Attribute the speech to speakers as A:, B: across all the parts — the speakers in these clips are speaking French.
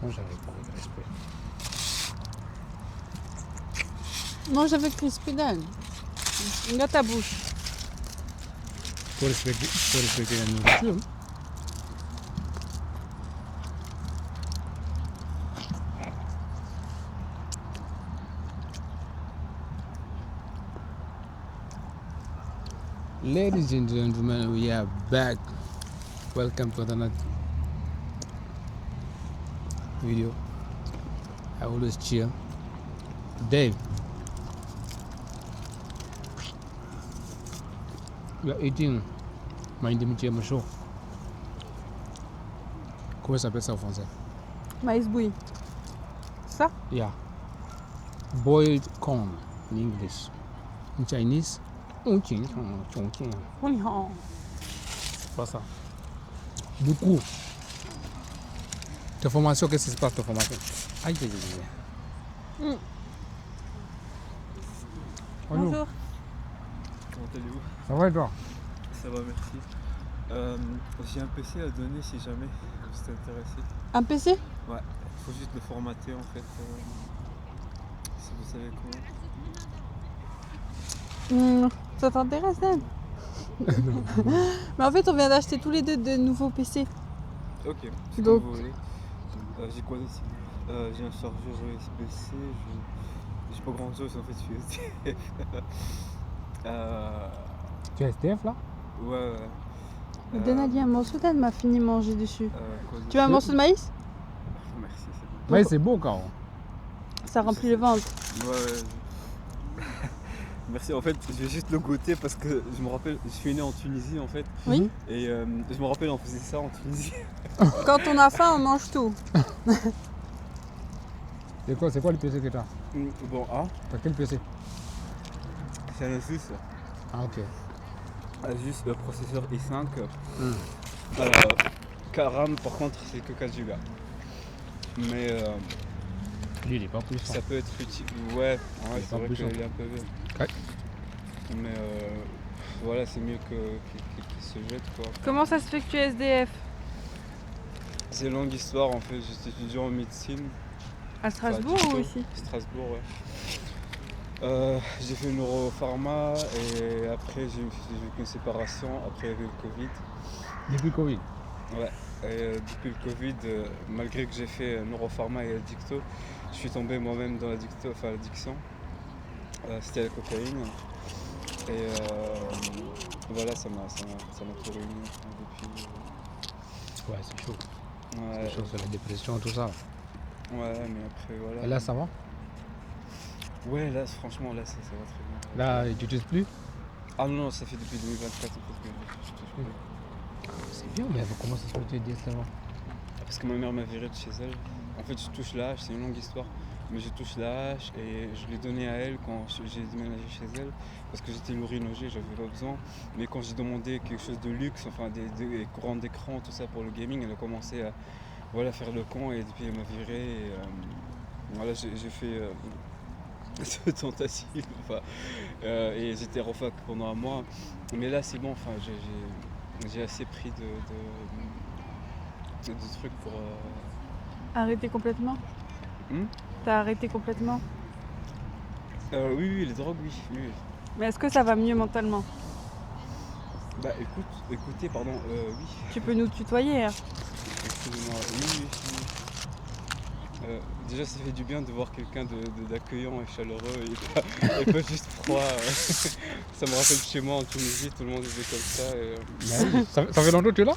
A: Mange avec respect.
B: Mange avec respect d'elle. Regarde ta bouche.
A: Faut respecter la nourriture. Ladies and gentlemen, we are back. Welcome to another video. I always chill. Dave, we are eating my indemnity show. Comment ça s'appelle ça en français?
B: Maïs bouilli. Ça?
A: Yeah. Boiled corn in English. In Chinese, Chongqing.
B: Non.
A: C'est pas ça. Beaucoup. Ta formation, qu'est-ce qui se passe ta formation? Aïe, aïe, aïe.
B: Bonjour.
C: Comment allez-vous?
A: Ça va et toi?
C: Ça va, merci. J'ai un PC à donner si jamais vous êtes intéressé.
B: Un PC?
C: Ouais, il faut juste le formater en fait. Si vous savez comment.
B: Ça t'intéresse, Dan? Mais en fait, on vient d'acheter tous les deux de nouveaux PC.
C: Ok, c'est
B: Donc-
C: comme vous voulez. J'ai quoi aussi? J'ai un chargeur USB-C. J'ai pas grand chose en fait, je suis SDF.
A: Tu es SDF là?
C: Ouais.
B: Dan a dit un morceau, Dan m'a fini de manger dessus.
C: Quoi
B: Tu veux un morceau de maïs?
C: Merci, c'est bon.
A: Mais c'est beau quand même.
B: Ça remplit le ventre.
C: Ouais. Merci, en fait, je vais juste le goûter parce que je me rappelle, je suis né en Tunisie en fait.
B: Oui.
C: Et je me rappelle, on faisait ça en Tunisie.
B: Quand on a faim, on mange tout.
A: C'est quoi le PC que tu as?
C: Bon,
A: T'as quel PC?
C: c'est un Asus.
A: Ah ok.
C: Asus processeur i5. RAM par contre, c'est que 4 Go. Mais
A: Lui il est pas puissant.
C: ça peut être utile. Ouais,
A: Il est
C: c'est
A: pas
C: vrai
A: puissant.
C: qu'il est un peu vieux.
A: Ouais.
C: Mais voilà, c'est mieux qu'il se jette quoi.
B: Comment ça se fait que tu es SDF?
C: C'est une longue histoire en fait, j'étais étudiant en médecine.
B: À Strasbourg
C: Enfin,
B: ou
C: dicto.
B: ici?
C: Strasbourg, ouais. J'ai fait une neuropharma et après j'ai eu une séparation, après il y avait le Covid.
A: Depuis Covid.
C: Ouais. Et depuis le Covid, malgré que j'ai fait neuropharma et dicto, je suis tombé moi-même dans l'addiction. C'était la cocaïne. Et voilà, ça m'a tout ruiné depuis.
A: Ouais, c'est chaud.
C: Ouais,
A: C'est chaud, c'est la dépression, tout ça.
C: ouais, mais après voilà.
A: Et là ça va?
C: Ouais, là franchement, là ça va très bien.
A: Là tu t'utilises plus?
C: Ah non, ça fait depuis 2024 en fait que je touche plus.
A: C'est bien, mais comment ça se fait que tu es DSL?
C: Parce que ma mère m'a viré de chez elle. En fait, je touche la hache, c'est une longue histoire. Mais je touche la hache et je l'ai donné à elle quand j'ai déménagé chez elle. Parce que j'étais lourinogé, j'avais pas besoin. Mais quand j'ai demandé quelque chose de luxe, enfin des courants d'écran, tout ça pour le gaming, elle a commencé à faire le con et depuis elle m'a viré. Et, voilà, j'ai fait cette tentative. Et j'étais refac pendant un mois. Mais là, c'est bon, enfin, j'ai assez pris de trucs pour.
B: Arrêté complètement? T'as arrêté complètement?
C: Oui, les drogues, oui.
B: Mais est-ce que ça va mieux mentalement?
C: Bah écoutez, pardon, oui.
B: Tu peux nous tutoyer, hein?
C: Excusez-moi, oui. Déjà, ça fait du bien de voir quelqu'un d'accueillant et chaleureux et pas juste froid. Ça me rappelle chez moi en Tunisie, tout le monde était comme ça.
A: Ça fait longtemps que tu es là?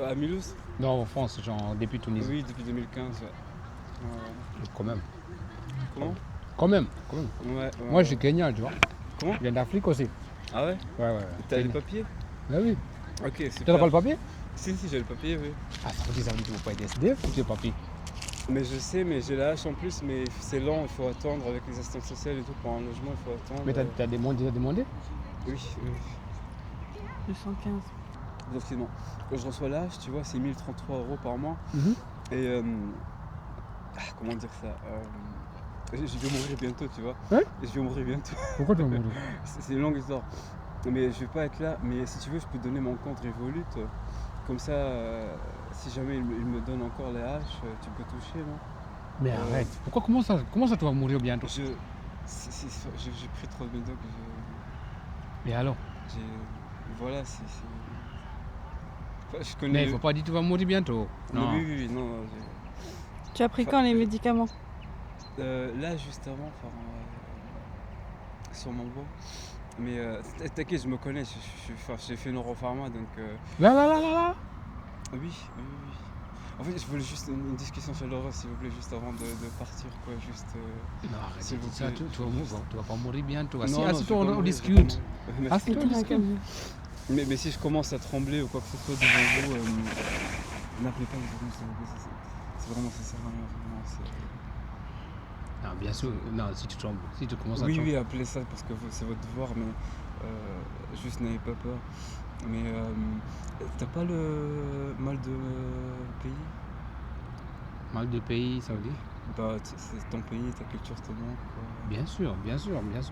C: À Mulhouse?
A: Non, en France, genre depuis Tunisie.
C: Oui, depuis 2015. Ouais.
A: Quand même.
C: Comment?
A: Quand même.
C: Ouais.
A: Moi je suis Kenyan, tu vois.
C: Comment?
A: Je viens d'Afrique aussi.
C: Ah ouais?
A: Ouais.
C: T'as les papiers?
A: Ah oui.
C: Ok,
A: Tu
C: super.
A: n'as pas le papier?
C: Si, j'ai le papier, oui.
A: Ah, ça veut dire que tu ne peux pas être SDF ou tu as le papier?
C: Mais je sais, mais j'ai la hache en plus, mais c'est lent, il faut attendre avec les assistantes sociales et tout pour un logement, il faut attendre.
A: Mais t'as déjà demandé?
C: Oui.
B: 215.
C: Donc sinon, quand je reçois l'âge, tu vois, c'est 1033 € par mois. Et comment dire ça je vais mourir bientôt, tu vois.
A: Ouais.
C: Je vais mourir bientôt.
A: Pourquoi tu vas mourir?
C: C'est une longue histoire. Mais je vais pas être là. Mais si tu veux, je peux te donner mon compte Revolut. Comme ça, si jamais il me donne encore les haches, tu peux toucher, non?
A: Mais arrête. Pourquoi, comment ça tu vas mourir bientôt?
C: J'ai pris trop de médocs.
A: Mais alors?
C: Voilà, c'est. Enfin, je
A: Mais
C: connais.
A: il faut pas dire que tu vas mourir bientôt.
C: Mais
A: Non.
C: oui, non.
B: Tu as pris quand les médicaments?
C: Là, juste avant, sur mon dos. Mais t'inquiète, je me connais, j'ai fait Neuropharma, donc.
A: Là.
C: Oui. En fait, je voulais juste une discussion chaleureuse, s'il vous plaît, juste avant de partir, quoi. Juste.
A: Non, arrête.
C: S'il vous
A: Ça,
C: plaît.
A: tu vas pas mourir bientôt.
C: Non,
A: Assis-toi,
C: je vais pas
A: on
C: mourir, je vais
A: discute.
C: pas mourir. Merci.
A: Assis-toi, on discute.
C: Mais si je commence à trembler ou quoi que ce soit devant vous, n'appelez pas les secours, s'il vous plaît. C'est vraiment, ça sert à rien. Vraiment,
A: Non, bien sûr. Non, si tu trembles, si tu commences à
C: oui,
A: trembler.
C: appelez ça parce que c'est votre devoir, mais juste n'ayez pas peur. Mais t'as pas le mal de pays?
A: Mal de pays, ça veut dire?
C: Bah, c'est ton pays, ta culture te manque, quoi.
A: Bien sûr.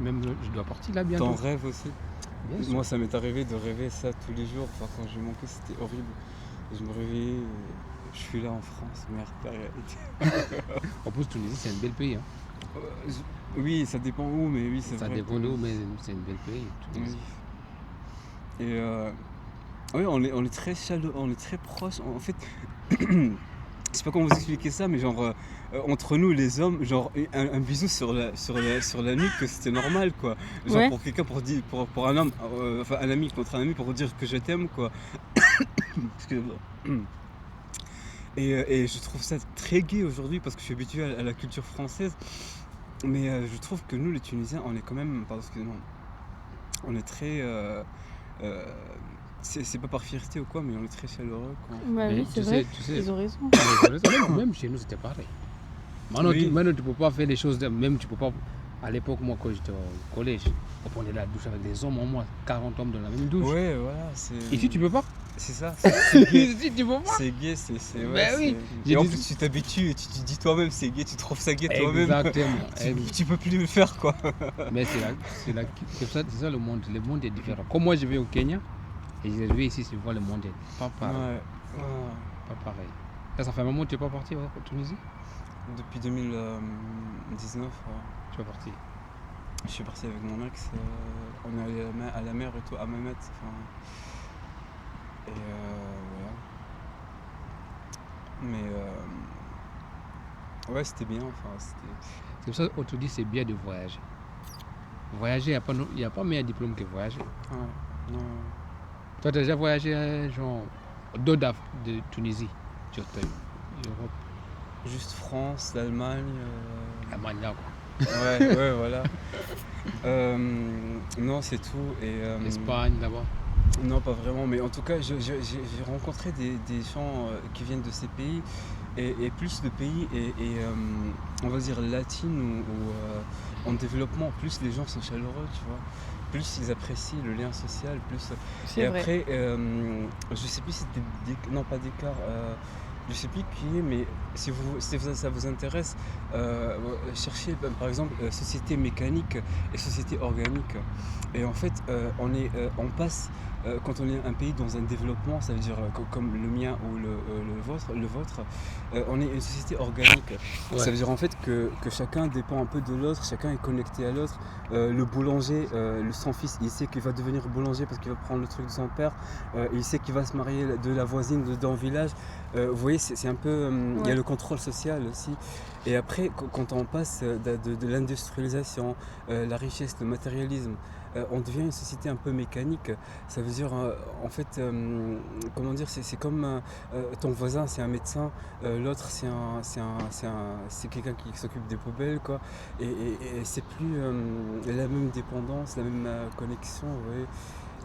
A: Même je dois partir là bientôt.
C: T'en rêves aussi?
A: Bien sûr.
C: Moi, ça m'est arrivé de rêver ça tous les jours. Enfin, quand j'ai manqué, c'était horrible. Je me réveillais, je suis là en France, merde, la réalité.
A: En plus, Tunisie, c'est un bel pays. Hein.
C: Oui, ça dépend où, mais oui, c'est
A: Ça
C: vrai.
A: dépend d'où, mais c'est un bel pays. Tunisie.
C: Oui. Et oui, on est très chaleureux, on est très proches. En fait, je sais pas comment vous expliquer ça, mais genre entre nous les hommes, genre un bisou sur la nuque, c'était normal, quoi. Genre
B: Ouais.
C: pour quelqu'un, pour un homme, enfin un ami contre un ami, pour dire que je t'aime, quoi. Excusez-moi. Et je trouve ça très gai aujourd'hui parce que je suis habitué à la culture française. Mais je trouve que nous, les Tunisiens, on est quand même, pardon, excusez-moi, on est très, c'est pas par fierté ou quoi, mais on est très chaleureux, quoi.
B: Bah
A: Mais
B: oui, c'est
A: tu
B: vrai.
A: sais,
B: Ils ont raison.
A: même chez nous, c'était pareil. Maintenant,
C: Oui.
A: maintenant, tu peux pas faire les choses, même tu peux pas. À l'époque, moi, quand j'étais au collège, on prenait la douche avec des hommes, au moins 40 hommes dans la même douche.
C: Ouais, voilà, c'est.
A: Ici, tu peux pas.
C: C'est ça, c'est gay.
A: Ici, tu peux pas.
C: C'est gay, c'est.
A: Ben
C: Ouais,
A: oui.
C: Et en
A: J'ai
C: plus,
A: dit-
C: tu t'habitues et tu te dis toi-même, c'est gay, tu trouves ça gay toi-même.
A: Exactement.
C: Tu peux plus le faire, quoi.
A: Mais c'est ça le monde. Le monde est différent. Comme moi, je vais au Kenya et je vais ici, je vois le monde est pas pareil.
C: Ouais.
A: Pas pareil. Ça fait un moment que tu n'es pas parti en Tunisie?
C: Depuis 2019,
A: Tu es parti.
C: je suis parti avec mon ex. On est allé à la mer et tout, à Mehmet. Enfin, et voilà. Mais ouais, c'était bien. Enfin,
A: C'est pour ça qu'on te dit c'est bien de voyager. Voyager, il n'y a pas meilleur diplôme que voyager.
C: Ouais, non.
A: Toi, tu as déjà voyagé, genre, au-delà de Tunisie, tu as Europe,
C: Juste France, l'Allemagne.
A: Allemagne, là, quoi.
C: Ouais, voilà. Non, c'est tout. Et,
A: L'Espagne, là-bas.
C: non, pas vraiment, mais en tout cas, j'ai rencontré des gens qui viennent de ces pays et plus de pays on va dire latines ou en développement, plus les gens sont chaleureux, tu vois. Plus ils apprécient le lien social, plus.
B: C'est
C: Et
B: vrai.
C: après, je sais plus si c'était non pas d'écart, je sais plus qui est, mais si ça vous intéresse, cherchez par exemple société mécanique et société organique. Et en fait, on passe quand on est un pays dans un développement, ça veut dire comme le mien ou le vôtre, on est une société organique.
A: Ouais.
C: Ça veut dire en fait que chacun dépend un peu de l'autre, chacun est connecté à l'autre. Le boulanger, son fils, il sait qu'il va devenir boulanger parce qu'il va prendre le truc de son père. Il sait qu'il va se marier de la voisine dans le village. Vous voyez, c'est un peu. Il y a
B: Ouais.
C: le contrôle social aussi. Et après, quand on passe de l'industrialisation, la richesse, le matérialisme, on devient une société un peu mécanique. Ça veut dire, en fait, comment dire, c'est comme ton voisin, c'est un médecin, l'autre, c'est quelqu'un qui s'occupe des poubelles, quoi. Et c'est plus la même dépendance, la même connexion, vous voyez.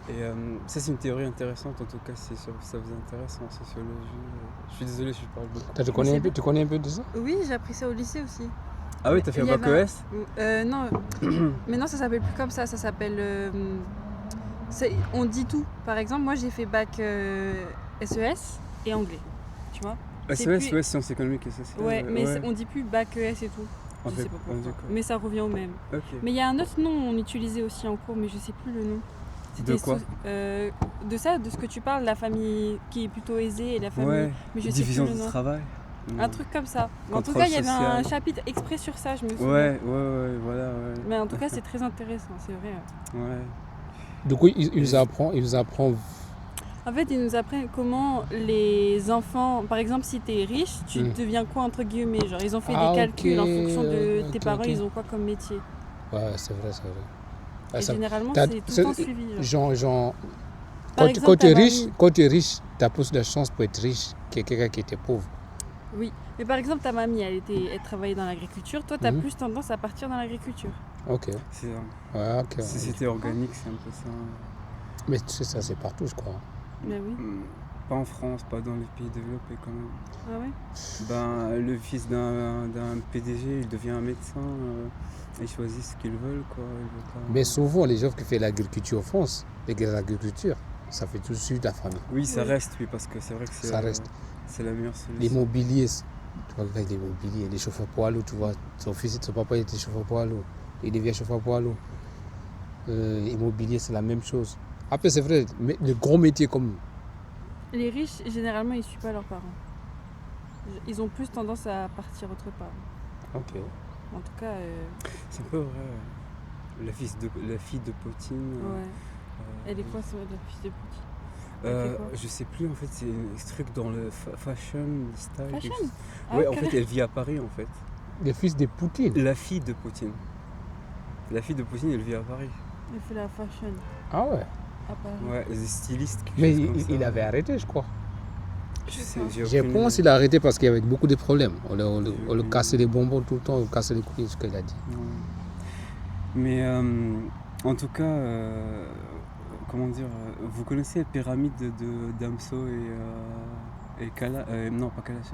C: Et ça, c'est une théorie intéressante, en tout cas, si ça vous intéresse en sociologie. Je suis désolé, je parle beaucoup.
A: Tu connais un peu de ça?
B: Oui, j'ai appris ça au lycée aussi.
C: Ah oui, t'as fait
B: Il y
C: un bac
B: avait
C: ES?
B: Non, mais non, ça s'appelle plus comme ça. Ça s'appelle. On dit tout. Par exemple, moi j'ai fait bac SES et anglais. Tu vois? c'est
C: SES,
B: plus-
C: ouais, sciences économiques et sociales.
B: Ouais, mais
C: ouais.
B: on dit plus bac ES et tout.
C: On
B: Je
C: fait-
B: sais pas
C: on dit
B: pourquoi.
C: quoi
B: Mais ça revient au même.
C: Ok.
B: Mais il y a un autre nom on utilisait aussi en cours, mais je sais plus le nom.
C: De quoi
B: De ça, de ce que tu parles, la famille qui est plutôt aisée et la famille.
C: Ouais,
B: Mais je sais
C: division
B: plus le
C: du
B: nom.
C: travail.
B: Un truc comme ça. Mais en tout
C: Contrôle
B: cas, il y avait un
C: social.
B: chapitre exprès sur ça, je me souviens.
C: Ouais, voilà, ouais.
B: Mais en tout cas, c'est très intéressant, c'est vrai.
C: Ouais.
A: Du coup, il nous apprend.
B: En fait, ils nous apprennent comment les enfants, par exemple, si tu es riche, tu deviens quoi entre guillemets. Genre, ils ont fait
A: Ah,
B: des calculs en
A: ok,
B: fonction de tes
A: ok,
B: parents,
A: ok.
B: ils ont quoi comme métier.
A: Ouais, c'est vrai.
B: Et
A: Ça-
B: généralement,
A: t'as-
B: c'est tout le temps suivi.
A: Genre,
B: Par
A: quand
B: exemple,
A: tu es
B: ta
A: riche,
B: mamie.
A: quand tu es riche, tu as plus de chance pour être riche que quelqu'un qui était pauvre.
B: Oui, mais par exemple, ta mamie, elle travaillait dans l'agriculture. Toi, tu as
A: Mhm.
B: plus tendance à partir dans l'agriculture.
A: Ok.
C: C'est ça.
A: Ouais, ok.
C: Si c'était organique, c'est un peu ça.
A: Mais tu sais, ça, c'est partout, je crois.
B: Ben oui.
C: Pas en France, pas dans les pays développés quand même.
B: Ah ouais.
C: Ben, le fils d'un PDG, il devient un médecin, ils choisissent ce qu'ils veulent, quoi. Ils veulent pas...
A: Mais souvent, les gens qui font l'agriculture en France, l'agriculture, ça fait tout de suite la famille.
C: Oui, ça
B: Oui.
C: reste, oui, parce que c'est vrai que
A: Ça reste.
C: c'est la meilleure solution.
A: L'immobilier, tu vois, avec l'immobilier, les chauffeurs poids lourds, tu vois, son papa était chauffeur poids lourd, il devient chauffeur poids lourd. Immobilier, c'est la même chose. Après, c'est vrai, mais le gros métier comme.
B: Les riches, généralement, ils suivent pas leurs parents. Ils ont plus tendance à partir autre part.
A: Ok.
B: En tout cas,
C: C'est un peu vrai. Ouais. La fille de Poutine.
B: ouais. Elle est quoi, ça, la fille de Poutine? Elle fait quoi
C: Je sais plus, en fait, c'est un truc dans le fashion style.
B: Fashion.
C: Ouais,
B: Ah,
C: en fait, elle vit à Paris, en fait.
A: Le fils de Poutine.
C: La fille de Poutine. La fille de Poutine, elle vit à Paris.
B: Elle fait la fashion
A: Ah ouais.
B: à Paris.
C: Ouais, elle est styliste, quelque
A: Mais
C: chose comme ça.
A: il avait arrêté, je crois.
C: Je sais,
A: Je
C: aucune
A: pense
C: idée.
A: qu'il a arrêté parce qu'il y avait beaucoup de problèmes. On le cassait les bonbons tout le temps, on le cassait les couilles, ce qu'il a dit.
C: Ouais. Mais en tout cas, comment dire, vous connaissez la pyramide de Damso et Kalash, non pas Kalash,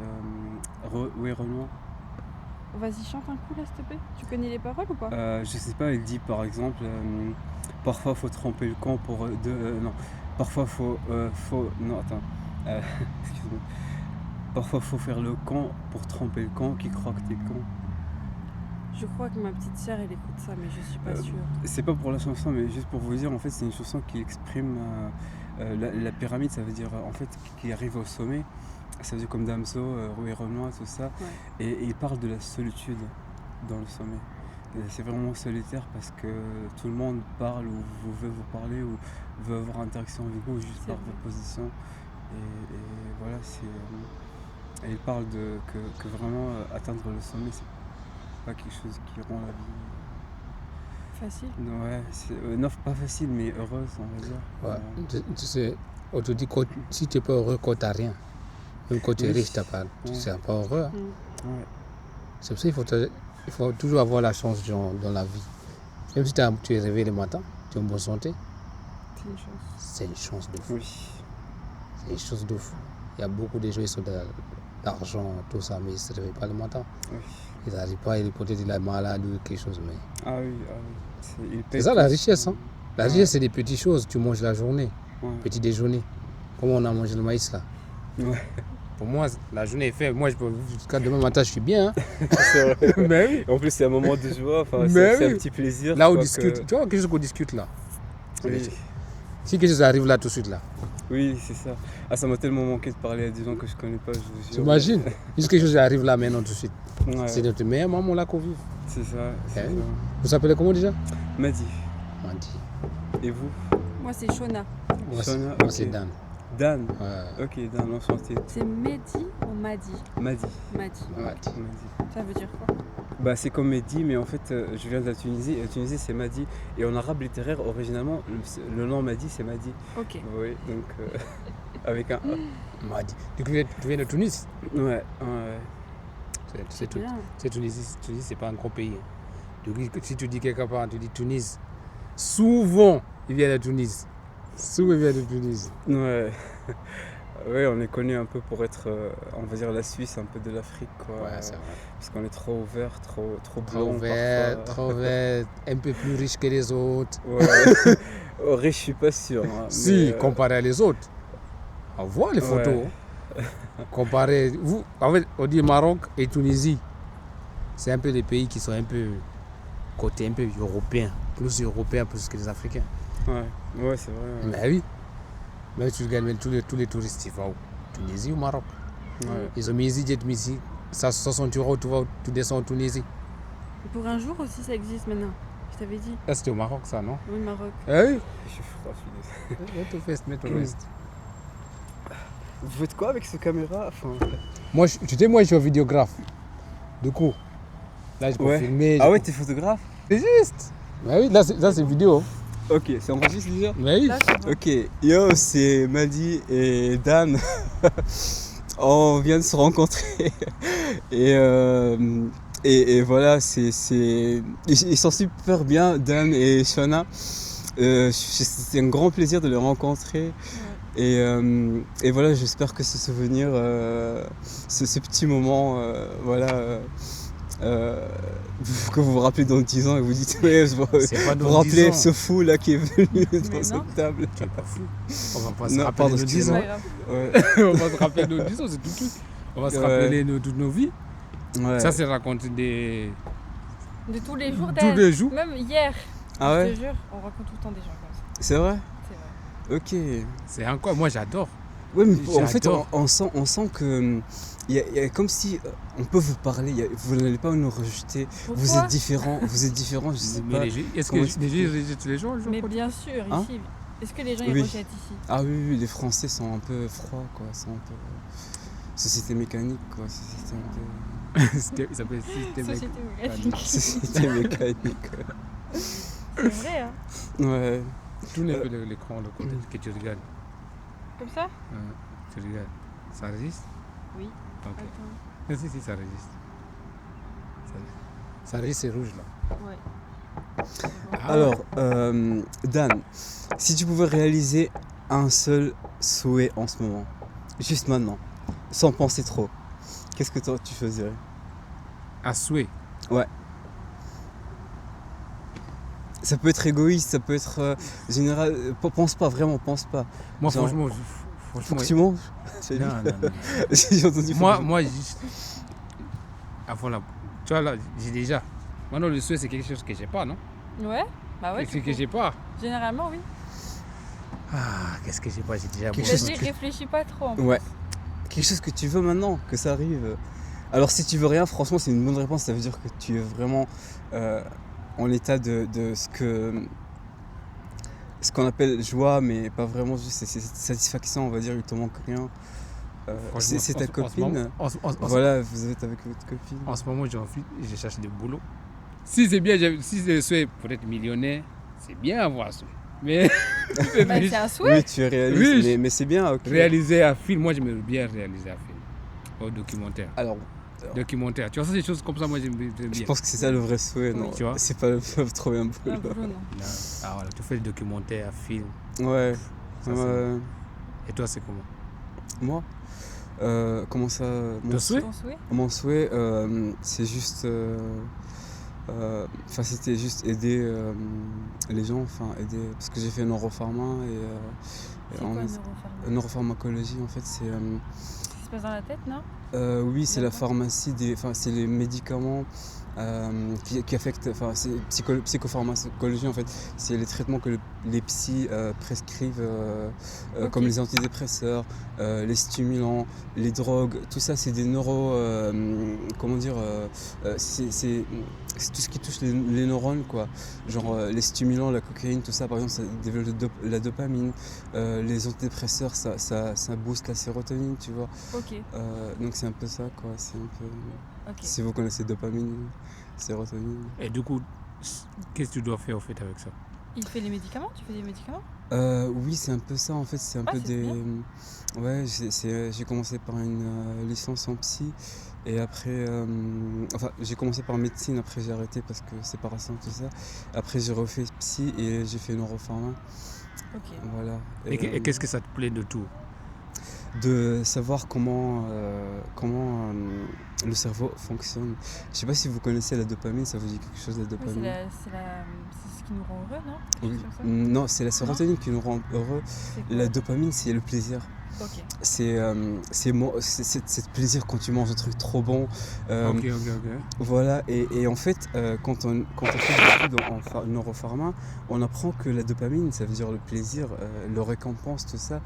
C: Renoir.
B: Vas-y, chante un coup là, s'il te plaît. Tu connais les paroles ou pas?
C: Je sais pas, il dit par exemple, parfois faut tremper le camp pour non, parfois faut non attends, excuse-moi, parfois faut faire le camp pour tremper le camp qui croit que t'es con.
B: Je crois que ma petite sœur, elle écoute ça, mais je suis pas sûre.
C: C'est pas pour la chanson, mais juste pour vous dire, en fait, c'est une chanson qui exprime la pyramide, ça veut dire en fait qui arrive au sommet. Ça veut dire comme Damso, Rouet Renoir, tout ça.
B: Ouais.
C: Et il parle de la solitude dans le sommet. Et c'est vraiment solitaire parce que tout le monde parle ou veut vous parler ou veut avoir interaction avec vous juste
B: C'est
C: par
B: vrai.
C: votre position. Et voilà, et il parle que vraiment atteindre le sommet, c'est pas quelque chose qui rend la vie.
B: Facile.
C: Ouais, non, pas facile, mais heureuse, on va dire.
A: Ouais. Tu sais, on te dit que si tu n'es pas heureux quand tu n'as rien, même quand tu es
C: Oui.
A: riche, tu n'as pas. Tu
C: Ouais.
A: sais pas heureux. Hein.
C: Ouais.
A: C'est pour ça qu'il faut toujours avoir la chance dans la vie. Même si tu es réveillé le matin, tu es en bonne santé,
B: C'est une chance.
A: c'est une chance de fou.
C: Oui.
A: C'est une chose de fou. Il y a beaucoup de gens qui ont de l'argent, tout ça, mais ils ne se réveillent pas le matin.
C: Oui.
A: Ils n'arrivent pas, peut-être il est malade ou quelque chose. Mais...
C: Ah oui, ah oui. Il paye
A: C'est ça la
C: plus.
A: richesse. Hein. La
C: Ouais.
A: richesse, c'est des petites choses. Tu manges la journée,
C: Ouais.
A: petit déjeuner. Comment on a mangé le maïs là.
C: Ouais.
A: Pour moi, la journée est faite. Moi, jusqu'à demain matin, je suis bien. Hein.
C: C'est vrai.
A: Mais oui.
C: En plus, c'est un moment de joie, enfin,
A: Mais
C: c'est
A: oui.
C: un petit plaisir.
A: Là, on
C: quoi,
A: discute.
C: que-
A: Tu vois, quelque chose qu'on discute là.
C: Oui.
A: Si quelque chose arrive là tout de suite là,
C: Oui, c'est ça. Ah, ça m'a tellement manqué de parler à des gens que je connais pas, je vous jure.
A: t'imagines. Si quelque chose arrive là maintenant tout de suite.
C: Ouais,
A: C'est notre meilleure maman là qu'on vit.
C: c'est ça. C'est
A: Eh oui.
C: ça.
A: Vous s'appelez comment déjà?
C: Madi.
A: Madi.
C: Et vous?
B: Moi, c'est Shona.
A: Moi,
C: Shona,
A: moi,
C: ok.
A: c'est Dan.
C: Dan.
A: Ouais.
C: Ok, Dan, enchanté.
B: C'est Mehdi ou Madi?
C: Madi.
B: Madi.
C: Ouais,
A: Madi.
C: Madi.
B: Ça veut dire quoi?
C: Bah, c'est comme Mehdi, mais en fait, je viens de la Tunisie. Et la Tunisie, c'est Madi. Et en arabe littéraire, originalement, le nom Madi, c'est Madi.
B: Ok.
C: Oui, donc avec un A.
A: Madi. Tu viens de Tunis?
C: Ouais, ouais.
A: C'est tout.
B: Bien.
A: C'est Tunisie. Tunisie, c'est pas un gros pays. Si tu dis quelque part, tu dis Tunis. Souvent, ils viennent de Tunis. Souvent, ils viennent de Tunis.
C: Ouais. Ouais, on est connu un peu pour être, on va dire, la Suisse, un peu de l'Afrique, quoi.
A: Ouais, c'est vrai.
C: Parce qu'on est trop ouvert, trop
A: Trop
C: blanc
A: vert,
C: parfois.
A: trop vert, un peu plus riche que les autres.
C: Ouais. Oh, riche, je suis pas sûr. Hein,
A: Si,
C: mais,
A: comparé à les autres. On voit les photos.
C: Ouais.
A: Comparé, vous, en fait, on dit Maroc et Tunisie. C'est un peu des pays qui sont un peu côté un peu européen, plus que les Africains.
C: Ouais, c'est vrai. Ouais.
A: Mais oui. Mais tu regardes même tous les touristes, ils vont où? Tunisie ou Maroc?
C: Ouais.
A: Ils ont mis EasyJet, mais ici, ça 60 €, tu descends en Tunisie.
B: Et pour un jour aussi, ça existe maintenant. Je t'avais dit.
A: Là, c'était au Maroc, ça, non?
B: Oui, Maroc.
A: Ah oui.
C: Je suis froid,
A: Mets ton veste, mets ton veste.
C: Vous faites quoi avec cette caméra? Enfin...
A: Moi, tu sais, moi, je suis un vidéographe. Du coup, là, je peux filmer.
C: Ah ouais, t'es photographe?
A: C'est juste. Bah oui, là, c'est vidéo.
C: Ok, c'est enregistré déjà?
A: Bah oui.
B: Là, c'est bon.
C: Ok, yo, c'est Madi et Dan. On vient de se rencontrer. Et voilà, ils sont super bien, Dan et Shana. C'était un grand plaisir de les rencontrer. Et voilà, j'espère que ce souvenir, ce petit moment, que vous vous rappelez dans 10 ans et vous dites, ouais,
A: C'est pas
C: vous
A: dans
C: vous rappelez
A: 10 ans.
C: ce fou là qui est venu
B: Mais
C: dans
B: non.
C: cette table.
A: Tu es pas fou. On va pas se
C: Non,
A: rappeler
C: pardon,
A: de nos 10
B: C'est
A: ans.
B: pas
C: excusez-moi.
B: grave.
C: Ouais.
A: On va se rappeler de nos 10 ans, c'est tout le truc. On va se
C: Ouais.
A: rappeler de toutes nos vies.
C: Ouais.
A: Ça, c'est raconter des.
B: De tous les jours,
A: Tous
B: Dan.
A: les jours.
B: Même hier.
C: Ah
B: Je
C: ouais?
B: te jure, on raconte tout le temps des gens comme ça.
C: C'est vrai?
B: C'est vrai.
C: Ok.
A: C'est encore. Moi, j'adore.
C: Ouais, mais en fait,
A: J'adore.
C: on sent que. Il y a comme si on peut vous parler, vous n'allez pas nous rejeter. Vous
B: Pourquoi
C: êtes différents, je sais
A: Mais
C: pas.
A: est-ce que
C: comment
A: les gens ils rejettent les gens?
B: Mais bien sûr,
C: Hein?
B: ici. Est-ce que les gens
C: Oui.
B: ils rejettent ici?
C: Ah oui, les Français sont un peu froids, quoi. Sont un peu. Société mécanique, quoi. Société un
A: Il s'appelle système.
B: Société
C: peu.
B: mécanique.
C: Société mécanique,
B: C'est vrai, hein.
C: ouais.
A: Tout l'écran de côté que tu regardes.
B: Comme ça?
A: Tu regardes. Ça résiste?
B: Oui.
A: Ok.
B: Attends.
A: Si, ça résiste. Ça résiste, c'est rouge là.
B: Ouais.
A: Ah,
C: Alors, Dan, si tu pouvais réaliser un seul souhait en ce moment, juste maintenant, sans penser trop, qu'est-ce que tu choisirais?
A: à souhait.
C: Ça peut être égoïste, ça peut être général. Pense pas, vraiment, pense pas.
A: Moi,
C: Genre,
A: franchement,
C: Faut que tu manges. J'ai dit.
A: non.
C: J'ai entendu.
A: Moi, juste. Avant là. Tu vois, là, j'ai déjà. Maintenant, le souhait, c'est quelque chose que j'ai pas, non?
B: Ouais? Bah ouais.
A: C'est
B: tu
A: que
B: peux.
A: j'ai pas.
B: Généralement, oui.
A: Ah, qu'est-ce que j'ai pas? J'ai déjà
C: Quelque
A: beaucoup.
C: chose
B: Vas-y,
C: que-
B: réfléchis pas trop. en
C: Ouais. Quelque chose que tu veux maintenant, que ça arrive. Alors, si tu veux rien, franchement, c'est une bonne réponse. Ça veut dire que tu es vraiment en état de ce qu'on appelle joie, mais pas vraiment juste. C'est satisfaction, on va dire. Il te manque rien.
A: Franchement,
C: C'est ta
A: en ce
C: copine.
A: moment-
C: Voilà, vous êtes avec votre copine.
A: En ce moment, j'ai envie, je cherche des boulots. Si c'est bien, si c'est le souhait pour être millionnaire, c'est bien avoir ça. Mais
B: plus. Bah, c'est un souhait.
C: Oui, tu es réaliste,
A: Oui,
C: mais c'est bien. Ok.
A: réaliser un film, moi j'aimerais bien réaliser un film. Au documentaire.
C: Alors,
A: Documentaire. Tu vois, ça, des choses comme ça, moi j'aime bien.
C: je pense que c'est ça le vrai souhait,
B: Oui.
C: non?
A: Tu vois.
C: C'est pas le trop bien
B: Un
C: boulot.
B: boulot, non.
A: Ah voilà, tu fais le documentaire, un film.
C: Ouais.
A: Ça,
C: Ouais.
A: Et toi, c'est comment?
C: Moi, comment ça?
A: Ton souhait?
B: Ton souhait?
C: Mon souhait, c'est juste. Enfin, c'était juste aider les gens, enfin aider. Parce que j'ai fait neuropharma et.
B: C'est quoi, neuropharma?
C: Neuropharmacologie, en fait, c'est.
B: Ça se passe dans la tête, non?
C: Oui, c'est la
B: D'accord.
C: pharmacie, enfin, c'est les médicaments qui affectent, enfin, c'est psychopharmacologie en fait, c'est les traitements que les psys prescrivent, comme
B: Ok.
C: les antidépresseurs, les stimulants, les drogues, tout ça c'est des comment dire, c'est tout ce qui touche les neurones quoi, genre les stimulants, la cocaïne, tout ça par exemple ça développe la dopamine, les antidépresseurs ça booste la sérotonine, tu vois.
B: Ok.
C: Donc c'est un peu ça quoi, c'est un peu.
B: Ok.
C: Si vous connaissez dopamine, sérotonine.
A: Et du coup, qu'est-ce que tu dois faire au fait avec ça?
B: Il fait les médicaments? Tu fais des médicaments?
C: Oui, c'est un peu ça en fait, c'est un
B: Ah,
C: peu
B: c'est
C: des.
B: bien.
C: Ouais, j'ai commencé par une licence en psy et après. Enfin, j'ai commencé par médecine, après j'ai arrêté parce que séparation, tout ça. Après j'ai refait psy et j'ai fait neuropharma.
B: Ok.
C: Voilà.
A: Et qu'est-ce que ça te plaît de tout?
C: De savoir comment le cerveau fonctionne. Je sais pas si vous connaissez la dopamine, ça vous dit quelque chose la
B: Oui,
C: dopamine?
B: c'est ce qui nous rend heureux, non?
C: Oui.
B: Quelque chose comme ça.
C: Non, c'est la sérotonine qui nous rend heureux.
B: C'est quoi?
C: La dopamine, c'est le plaisir.
B: Ok.
C: C'est le plaisir quand tu manges un truc trop bon.
A: Ok.
C: Voilà, et en fait, quand on fait des études en neuropharma, on apprend que la dopamine, ça veut dire le plaisir, le récompense, tout ça,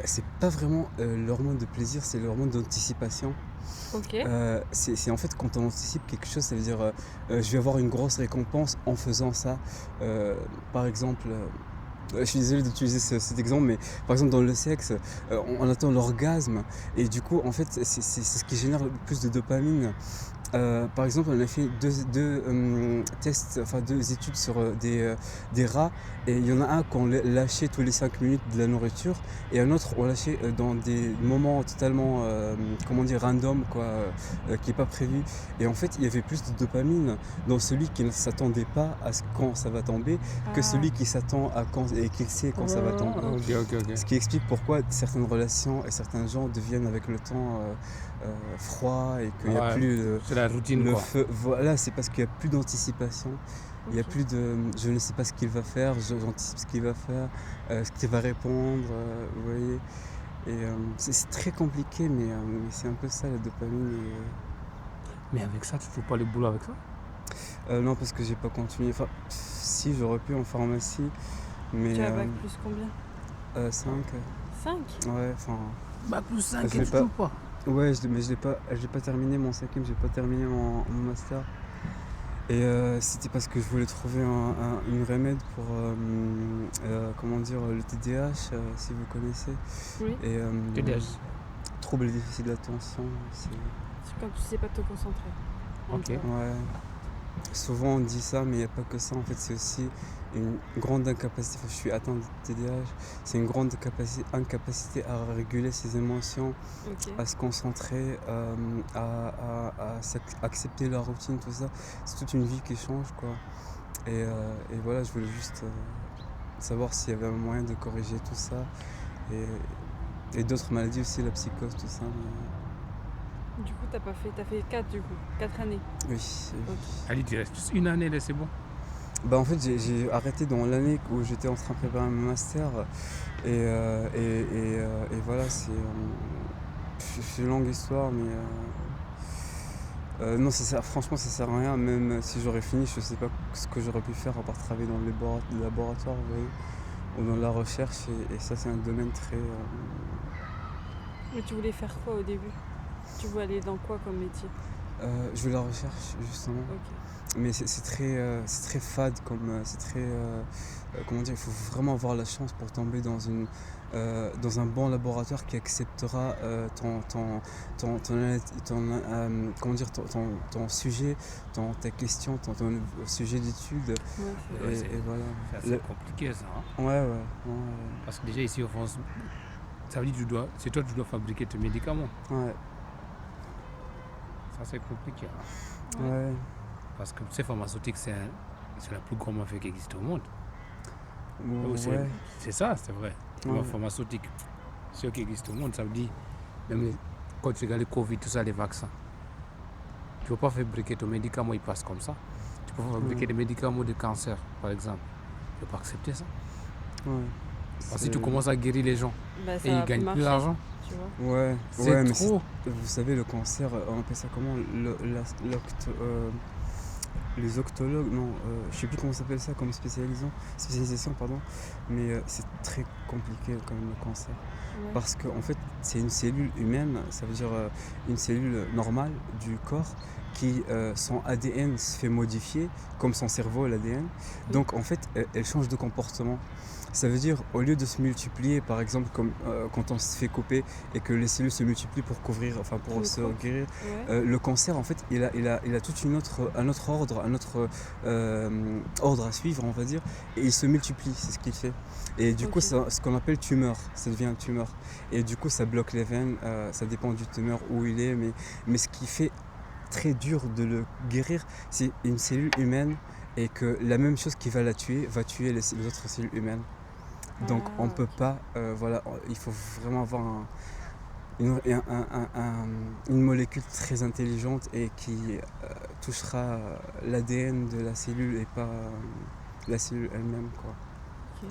C: c'est pas vraiment l'hormone de plaisir, c'est l'hormone d'anticipation.
B: Ok.
C: C'est en fait quand on anticipe quelque chose, ça veut dire je vais avoir une grosse récompense en faisant ça. Par exemple, je suis désolé d'utiliser cet exemple, mais par exemple dans le sexe, on attend l'orgasme et du coup en fait c'est ce qui génère le plus de dopamine. Par exemple, on a fait deux tests, enfin deux études sur des rats, et il y en a un qu'on lâchait tous les 5 minutes de la nourriture, et un autre on lâchait dans des moments totalement, comment dire, random, quoi, qui n'est pas prévu. Et en fait, il y avait plus de dopamine dans celui qui ne s'attendait pas à quand ça va tomber, que celui qui s'attend à quand et qui sait quand ça va tomber.
A: Ok.
C: Ce qui explique pourquoi certaines relations et certains gens deviennent avec le temps froids et qu'il n'y a
A: Ouais,
C: plus
A: c'est la routine,
C: le
A: quoi.
C: feu. Voilà, c'est parce qu'il n'y a plus d'anticipation. Il n'y a
B: Ok.
C: plus de je ne sais pas ce qu'il va faire, j'anticipe ce qu'il va faire, ce qu'il va répondre, vous voyez. Et c'est très compliqué, mais c'est un peu ça la dopamine.
A: Mais avec ça, tu trouves pas le boulot avec ça?
C: Non, parce que j'ai pas continué. Enfin, si, j'aurais pu en pharmacie, mais
B: Tu as bac plus combien?
C: 5.
B: 5?
C: Ouais, enfin.
A: Bac plus 5
C: Je
A: et
C: l'ai
A: tu
C: pas.
A: trouves pas?
C: Ouais, mais je l'ai pas terminé mon 5e, j'ai pas terminé mon master. Et c'était parce que je voulais trouver une remède pour, comment dire, le TDAH, si vous connaissez.
B: Oui.
C: Et
A: TDAH.
C: trouble et déficit d'attention.
B: C'est quand tu sais pas te concentrer.
A: Ok.
C: Ouais. Souvent on dit ça, mais il n'y a pas que ça. En fait, c'est aussi une grande incapacité. Enfin, je suis atteint de TDAH. C'est une grande incapacité à réguler ses émotions,
B: Ok.
C: à se concentrer, à accepter la routine, tout ça. C'est toute une vie qui change, quoi. Et voilà, je voulais juste savoir s'il y avait un moyen de corriger tout ça. Et d'autres maladies aussi, la psychose, tout ça.
B: Du coup, t'as fait 4 du coup. 4 années.
C: Oui.
B: Ok.
A: Ali, tu restes juste une année là, c'est bon.
C: Bah en fait j'ai arrêté dans l'année où j'étais en train de préparer mon master et voilà c'est une longue histoire mais non franchement ça sert à rien, même si j'aurais fini je sais pas ce que j'aurais pu faire à part travailler dans le laboratoire, vous voyez, ou dans la recherche et ça c'est un domaine très
B: Mais tu voulais faire quoi au début? Tu voulais aller dans quoi comme métier?
C: je veux la recherche justement.
B: Ok.
C: Mais c'est très fade, c'est très comment dire, il faut vraiment avoir la chance pour tomber dans un bon laboratoire qui acceptera comment dire, ton sujet, ta question, ton sujet d'étude.
B: Ouais,
C: Et voilà.
A: C'est assez compliqué ça. Hein?
C: Ouais.
A: Parce que déjà ici en France, ça veut dire que c'est toi qui dois fabriquer tes médicaments.
C: Ouais.
A: Ça c'est compliqué. Hein?
C: Ouais.
A: Parce que ces pharmaceutiques, c'est la plus grande mafia qui existe au monde.
C: Ouais.
A: C'est ça, c'est vrai.
C: Ouais.
A: Les pharmaceutiques, ceux qui existent au monde, ça veut dire, même quand tu regardes le Covid, tout ça, les vaccins, tu ne peux pas fabriquer ton médicament, il passe comme ça. Tu peux pas fabriquer des médicaments de cancer, par exemple. Tu ne peux pas accepter ça.
C: Ouais.
A: Parce que si tu commences à guérir les gens
B: Bah, ça
A: et
B: va
A: ils
B: plus
A: gagnent
B: marcher,
A: plus d'argent,
B: tu vois.
C: Ouais,
A: c'est
C: mais
A: trop.
C: vous savez, le cancer, on appelle ça comment? Les octologues, non, je sais plus comment ça s'appelle ça comme spécialisation, pardon, mais c'est très compliqué quand même le cancer.
B: Ouais.
C: Parce qu'en fait, c'est une cellule humaine, ça veut dire une cellule normale du corps qui, son ADN se fait modifier, comme son cerveau, l'ADN. Donc en fait, elle change de comportement. Ça veut dire, au lieu de se multiplier, par exemple, comme quand on se fait couper et que les cellules se multiplient pour couvrir, enfin pour
B: Le
C: se
B: corps.
C: guérir,
B: Ouais.
C: le cancer, en fait, il a tout un autre ordre, ordre à suivre, on va dire, et il se multiplie, c'est ce qu'il fait. Et du coup,
B: Ok.
C: c'est ce qu'on appelle tumeur, ça devient une tumeur. Et du coup, ça bloque les veines, ça dépend du tumeur où il est, mais ce qui fait très dur de le guérir, c'est une cellule humaine et que la même chose qui va la tuer, va tuer les autres cellules humaines. Donc on peut
B: ok.
C: pas, voilà, il faut vraiment avoir une molécule très intelligente et qui touchera l'ADN de la cellule et pas la cellule elle-même, quoi.
B: Ok.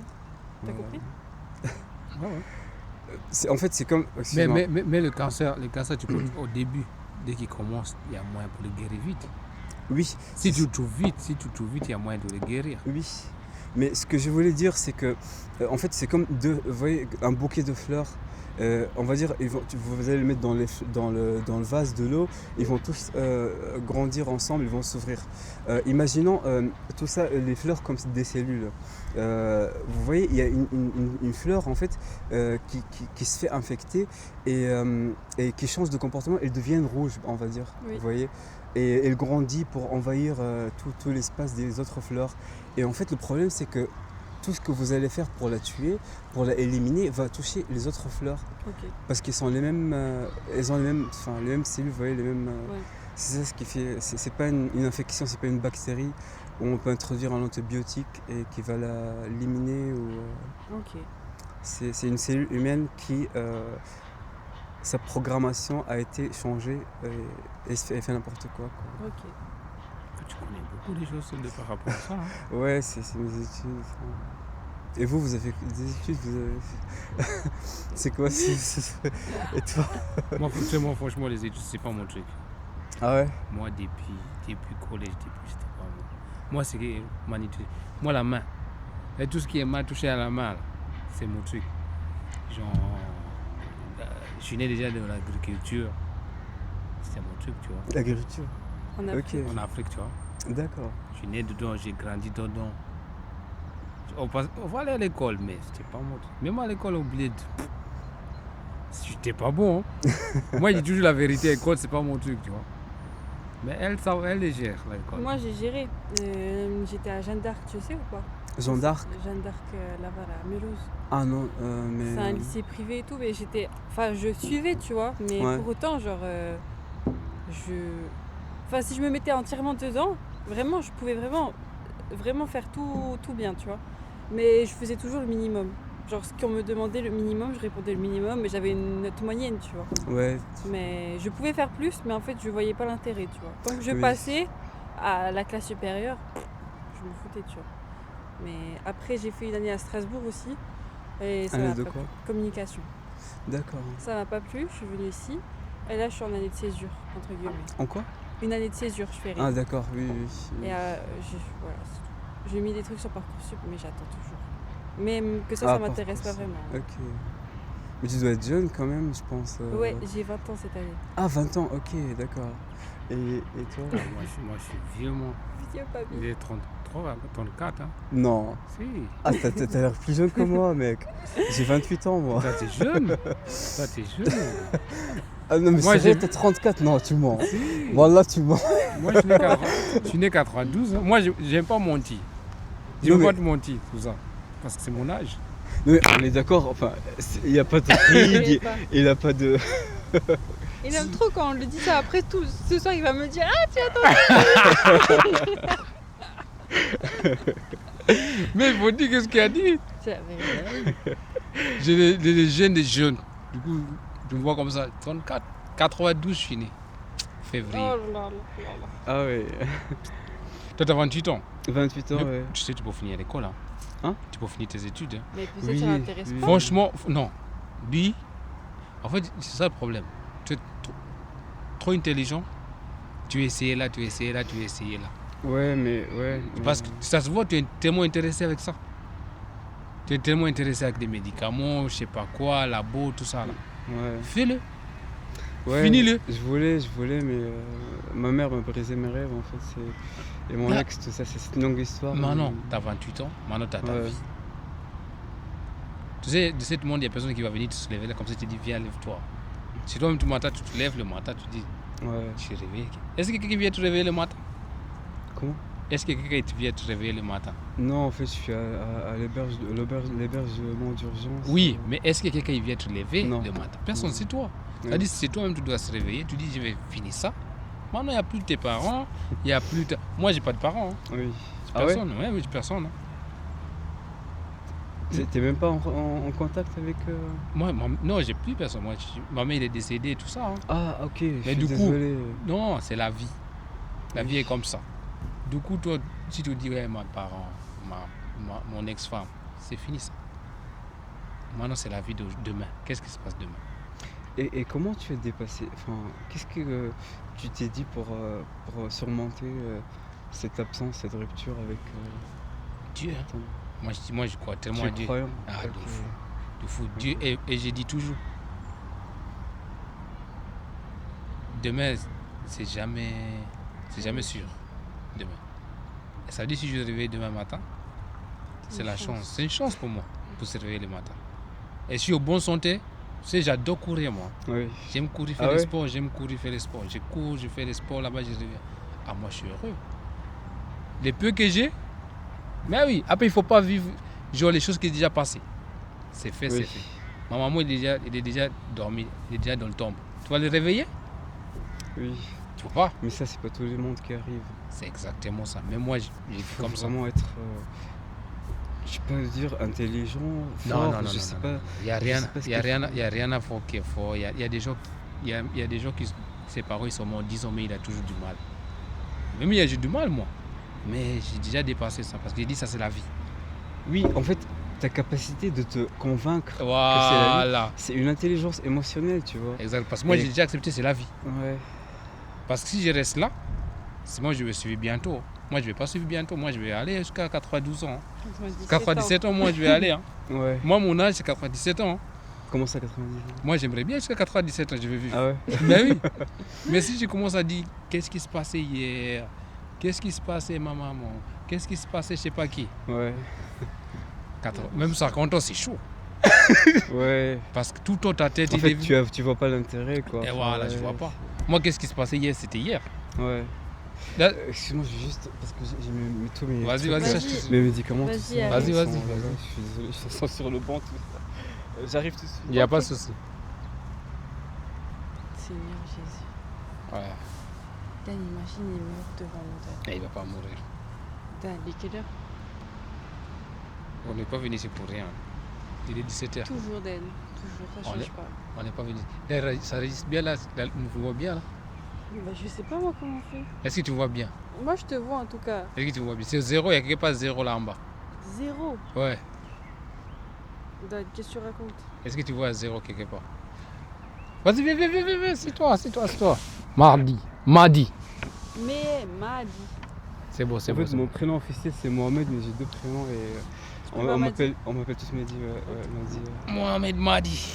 B: T'as compris?
C: En fait, c'est comme...
A: Mais le cancer, tu peux, au début, dès qu'il commence, il y a moyen pour le guérir vite.
C: Oui.
A: Si tu trouves vite, il y a moyen de le guérir.
C: Oui. Mais ce que je voulais dire, c'est que, en fait, c'est comme vous voyez, un bouquet de fleurs. On va dire, vous allez le mettre dans le vase de l'eau, ils vont tous grandir ensemble, ils vont s'ouvrir. Imaginons tout ça, les fleurs comme des cellules. Vous voyez, il y a une fleur en fait qui se fait infecter et qui change de comportement, elle devient rouge, on va dire.
B: Oui.
C: Vous voyez, et elle grandit pour envahir tout l'espace des autres fleurs. Et en fait, le problème, c'est que tout ce que vous allez faire pour la tuer, pour la éliminer, va toucher les autres fleurs.
B: Ok.
C: Parce qu'elles sont les mêmes, elles ont les mêmes cellules, vous voyez, les mêmes.
B: Ouais.
C: C'est ça ce qui fait. C'est pas une infection, c'est pas une bactérie où on peut introduire un antibiotique et qui va l'éliminer.
B: Ok.
C: C'est une cellule humaine qui, sa programmation a été changée et elle fait n'importe quoi.
B: Ok.
A: Tu connais beaucoup de choses par rapport à ça. Hein.
C: Ouais, c'est mes études. Et vous avez des études, c'est quoi Et toi?
A: Moi, franchement, les études, c'est pas mon truc.
C: Ah ouais?
A: Moi, depuis collège, c'était pas bon. Moi, c'est manuel. Moi, la main. Et tout ce qui est main touché à la main, là, c'est mon truc. Genre, je suis né déjà de l'agriculture. C'était mon truc, tu vois.
C: L'agriculture?
B: En Afrique.
C: Ok.
A: En Afrique, tu vois.
C: D'accord.
A: Je suis né dedans, j'ai grandi dedans. On va aller à l'école, mais c'était pas mon truc. Même à l'école, au bled, j'étais pas bon. Hein. Moi, je dis toujours la vérité, l'école, c'est pas mon truc, tu vois. Mais elle les gère, l'école.
B: Moi, j'ai géré. J'étais à Jeanne d'Arc, tu sais ou pas?
C: Jeanne d'Arc?
B: Jeanne d'Arc, là-bas, à Mulhouse.
C: Ah non, mais.
B: C'est un lycée privé et tout, mais je suivais, tu vois. Mais
C: Ouais.
B: pour autant, genre, si je me mettais entièrement dedans, vraiment, je pouvais vraiment faire tout bien, tu vois. Mais je faisais toujours le minimum. Genre, ce qu'on me demandait le minimum, je répondais le minimum, mais j'avais une note moyenne, tu vois.
C: Ouais.
B: Mais je pouvais faire plus, mais en fait, je voyais pas l'intérêt, tu vois. Tant que je
C: Oui.
B: passais à la classe supérieure, je me foutais, tu vois. Mais après, j'ai fait une année à Strasbourg aussi. Et ça
C: Année
B: m'a
C: de
B: pas
C: quoi?
B: plu. Communication.
C: D'accord.
B: Ça m'a pas plu, je suis venue ici. Et là, je suis en année de césure, entre guillemets.
C: En quoi?
B: Une année de césure, je fais rien.
C: Ah d'accord, oui.
B: Et voilà, c'est tout. J'ai mis des trucs sur Parcoursup, mais j'attends toujours. Mais que ça m'intéresse pas
C: Parcoursup.
B: vraiment.
C: Ok. Mais tu dois être jeune quand même, je pense.
B: Ouais, j'ai 20 ans cette année.
C: Ah, 20 ans, ok, d'accord. Et toi?
A: Moi, je suis vieux, moi.
B: Vieux papy.
A: Il est 33, 34, hein.
C: Non.
A: Si.
C: Ah, t'as l'air plus jeune que moi, mec. J'ai 28 ans, moi.
A: Toi, t'es jeune. Toi, t'es jeune.
C: Ah non, mais
A: Moi,
C: c'est vrai,
A: j'ai-
C: t'as 34. Non, tu mens.
A: Si.
C: Bon, là, tu mens.
A: Moi, je suis né 92. Hein. Moi, j'aime pas mentir. Je
C: Non,
A: veux
C: mais-
A: pas te mentir, tout ça. Parce que c'est mon âge.
C: Non, mais on est d'accord, enfin, il n'y a pas de
B: T'inquiète
C: trigue,
B: pas.
C: il n'a pas de.
B: Il aime trop quand on lui dit ça. Après, tout ce soir, il va me dire ah, tu attends.
A: Mais il faut dire qu'est-ce qu'il a dit.
B: C'est la vérité.
A: J'ai les gènes des jeunes. Du coup, je me vois comme ça. 34, 92, je suis né. Février.
B: Oh là là là là.
C: Ah ouais,
A: Toi, t'as 28 ans.
C: 28 ans,
A: Mais
C: ouais.
A: Tu sais, tu peux finir l'école. Hein. Tu peux finir tes études. Hein.
B: Mais peut-être
C: Oui,
B: ça m'intéresse
C: oui.
B: pas.
A: Franchement, non. Lui, en fait, c'est ça le problème. Tu es trop intelligent. Tu essayes là, tu essayes là, tu essayes là.
C: Ouais, mais ouais.
A: Parce que ça se voit, tu es tellement intéressé avec ça. Tu es tellement intéressé avec des médicaments, je sais pas quoi, labo, tout ça. Là.
C: Ouais.
A: Fais-le.
C: Ouais,
A: Finis-le.
C: Je voulais, mais ma mère m'a brisé mes rêves en fait. Et mon
A: Là.
C: ex, tout ça, c'est une longue histoire.
A: Maintenant, tu as 28 ans, maintenant tu as ta
C: Ouais.
A: vie. Tu sais, de ce monde, il y a personne qui va venir te se lever là, comme ça, tu dis, viens, lève-toi. Si toi-même, tu matin, tu te lèves le matin, tu dis,
C: Ouais.
A: je suis réveillé. Est-ce que quelqu'un vient te réveiller le matin?
C: Comment?
A: Est-ce que quelqu'un vient te réveiller le matin?
C: Non, en fait, je suis à l'hébergement d'urgence.
A: Oui, mais est-ce que quelqu'un vient te lever
C: Non.
A: le matin? Personne,
C: Non.
A: c'est toi.
C: Ouais.
A: C'est-à-dire, c'est toi-même tu dois se réveiller, tu dis, je vais finir ça. Maintenant, il n'y a plus de tes parents, il n'y a plus de... Moi, j'ai pas de parents. Hein.
C: Oui.
A: Personne, ouais, oui, personne. Hein.
C: T'es même pas en contact avec...
A: Moi, non, j'ai plus personne. Moi, ma mère, il est décédé et tout ça. Hein.
C: Ah, ok, je suis
A: du coup,
C: désolé.
A: Non, c'est la vie. La
C: Oui.
A: vie est comme ça. Du coup, toi, si tu dis, ouais, mes parents, mon ex-femme, c'est fini ça. Maintenant, c'est la vie de demain. Qu'est-ce qui se passe demain?
C: Et comment tu as dépassé, enfin, qu'est-ce que tu t'es dit pour surmonter cette absence, cette rupture avec
A: Dieu. Hein.
C: ton...
A: Moi, je crois
C: Tu
A: tellement à
C: es
A: Dieu.
C: croyant?
A: Ah,
C: Ok.
A: de fou. Dieu, et j'ai dit toujours, demain, c'est jamais sûr. Demain. Et ça veut dire si je me réveille demain matin, c'est la chance. C'est une chance pour moi pour se réveiller le matin. Et je suis au bon santé. Tu sais, j'adore courir moi.
C: Oui.
A: J'aime courir faire le sport, j'aime courir faire le sport. Je cours, je fais le sport là-bas, je reviens. Ah, moi je suis heureux. Les peu que j'ai, mais oui, après il ne faut pas vivre genre les choses qui sont déjà passées. C'est fait, c'est fait. Ma maman il est déjà dormi, il est déjà dans le tombe. Tu vas le réveiller?
C: Oui.
A: Tu peux pas.
C: Mais ça, c'est pas tout le monde qui arrive.
A: C'est exactement ça. Mais moi, j'ai
C: Faut
A: comme ça.
C: vraiment être, je peux pas dire intelligent, fort,
A: Non,
C: je sais pas.
A: Il n'y a rien à faire qui est fort. Il y a des gens qui, ses parents, ils sont morts 10 ans, mais il a toujours du mal. Même j'ai du mal, moi. Mais j'ai déjà dépassé ça, parce que j'ai dit ça, c'est la vie.
C: Oui, en fait, ta capacité de te convaincre que c'est la
A: Voilà.
C: vie, c'est une intelligence émotionnelle, tu vois.
A: Exact. Parce que moi, j'ai déjà accepté, c'est la vie.
C: Ouais.
A: Parce que si je reste là, c'est moi, je vais suivre bientôt. Moi, je ne vais pas suivre bientôt. Moi, je vais aller jusqu'à 92 ans. 97 ans, moi, je vais aller. Hein.
C: Ouais.
A: Moi, mon âge, c'est 97 ans. Hein.
C: Comment ça, 90 ans?
A: Moi, j'aimerais bien jusqu'à 97 ans, je vais vivre.
C: Ah ouais.
A: Mais oui. Mais si je commence à dire, qu'est-ce qui se passait hier? Qu'est-ce qui se passait, ma maman? Qu'est-ce qui se passait, je ne sais pas qui?
C: Ouais.
A: Même 50 ans, c'est chaud.
C: Ouais.
A: Parce que tout le temps, ta tête,
C: En
A: il
C: fait,
A: est...
C: tu vois pas l'intérêt, quoi.
A: Et
C: Enfin,
A: voilà,
C: ouais.
A: je vois pas. Moi, qu'est-ce qui se passait hier? C'était hier.
C: Ouais.
A: Là...
C: Excuse-moi, je vais juste. Parce que j'ai mis tous mes.
A: Vas-y,
C: trucs,
A: vas-y.
B: Vas-y.
C: mes médicaments, tout
B: Vas-y,
C: ça.
B: allez.
C: Ils
A: Vas-y.
C: sont là-bas. Je suis désolé, je sens sur le banc, tout ça. J'arrive tout de suite.
A: Il n'y a pas de souci.
B: Seigneur Jésus.
A: Ouais.
B: Dan, imagine, il meurt devant nous. Dan.
A: Et il va pas mourir.
B: Dan, il est quelle heure?
A: On n'est pas venu ici pour rien. Il est 17h.
B: Toujours Dan. Toujours, ça
A: On
B: change
A: est-
B: pas.
A: On n'est pas venu. Là, ça résiste bien là. Nous voit bien là.
B: Bah, je sais pas moi comment on fait.
A: Est-ce que tu vois bien?
B: Moi, je te vois en tout cas.
A: Est-ce que tu vois bien? C'est 0, il y a quelque part 0 là en bas.
B: 0.
A: Ouais.
B: Dan, qu'est-ce que tu racontes?
A: Est-ce que tu vois 0 quelque part? Vas-y, viens, c'est toi. Mardi.
B: Mais Madi.
A: C'est beau, c'est
C: En
A: beau.
C: fait, mon prénom officiel c'est Mohamed, mais j'ai deux prénoms et
B: peux pas Madi.
C: on m'appelle tous Mehdi. Mehdi.
A: Mohamed Madi.